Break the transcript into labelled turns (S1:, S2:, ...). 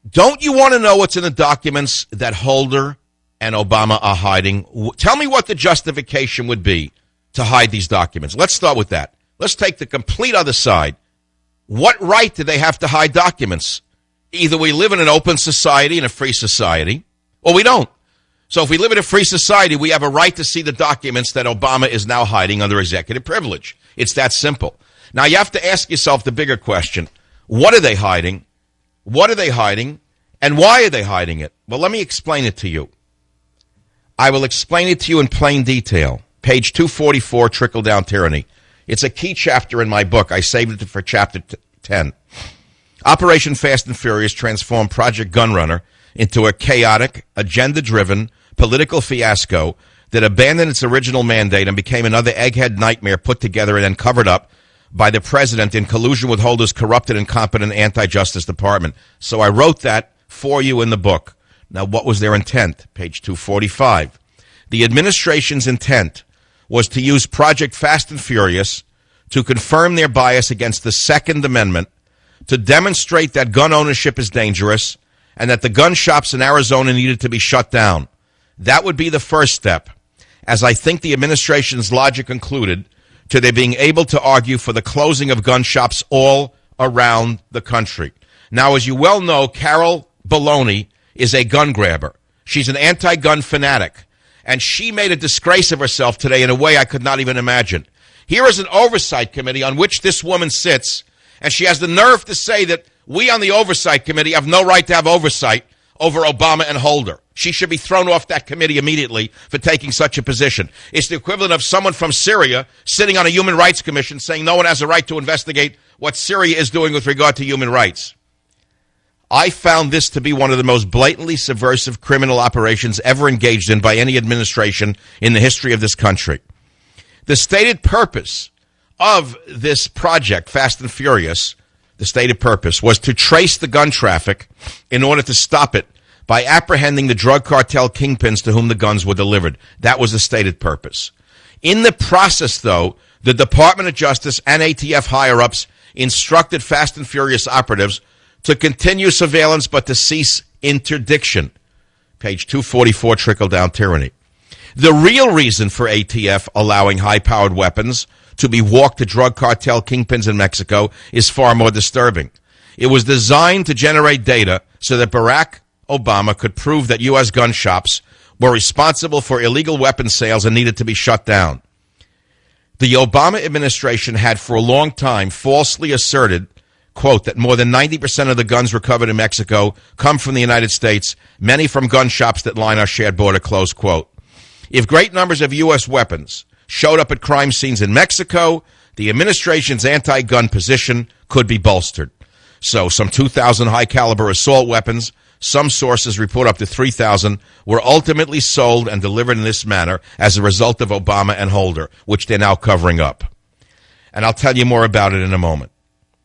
S1: Don't you want to know what's in the documents that Holder and Obama are hiding? Tell me what the justification would be to hide these documents. Let's start with that. Let's take the complete other side. What right do they have to hide documents? Either we live in an open society, in a free society, or we don't. So if we live in a free society, we have a right to see the documents that Obama is now hiding under executive privilege. It's that simple. Now you have to ask yourself the bigger question. What are they hiding? What are they hiding? And why are they hiding it? Well, let me explain it to you. I will explain it to you in plain detail. Page 244, Trickle-Down Tyranny. It's a key chapter in my book. I saved it for chapter 10. Operation Fast and Furious transformed Project Gunrunner into a chaotic, agenda-driven, political fiasco that abandoned its original mandate and became another egghead nightmare put together and then covered up by the president in collusion with Holder's corrupted, incompetent anti-justice department. So I wrote that for you in the book. Now, what was their intent? Page 245. The administration's intent was to use Project Fast and Furious to confirm their bias against the Second Amendment, to demonstrate that gun ownership is dangerous, and that the gun shops in Arizona needed to be shut down. That would be the first step, as I think the administration's logic included, to their being able to argue for the closing of gun shops all around the country. Now, as you well know, Carol Baloney is a gun grabber. She's an anti-gun fanatic, and she made a disgrace of herself today in a way I could not even imagine. Here is an oversight committee on which this woman sits, and she has the nerve to say that we on the oversight committee have no right to have oversight over Obama and Holder. She should be thrown off that committee immediately for taking such a position. It's the equivalent of someone from Syria sitting on a human rights commission saying no one has a right to investigate what Syria is doing with regard to human rights. I found this to be one of the most blatantly subversive criminal operations ever engaged in by any administration in the history of this country. The stated purpose of this project, Fast and Furious, the stated purpose was to trace the gun traffic in order to stop it by apprehending the drug cartel kingpins to whom the guns were delivered. That was the stated purpose. In the process, though, the Department of Justice and ATF higher-ups instructed Fast and Furious operatives to continue surveillance but to cease interdiction. Page 244, Trickle-Down Tyranny. The real reason for ATF allowing high-powered weapons to be walked to drug cartel kingpins in Mexico is far more disturbing. It was designed to generate data so that Barack Obama could prove that U.S. gun shops were responsible for illegal weapon sales and needed to be shut down. The Obama administration had for a long time falsely asserted, quote, that more than 90% of the guns recovered in Mexico come from the United States, many from gun shops that line our shared border, close quote. If great numbers of U.S. weapons showed up at crime scenes in Mexico, the administration's anti-gun position could be bolstered. So some 2,000 high-caliber assault weapons, some sources report up to 3,000, were ultimately sold and delivered in this manner as a result of Obama and Holder, which they're now covering up. And I'll tell you more about it in a moment.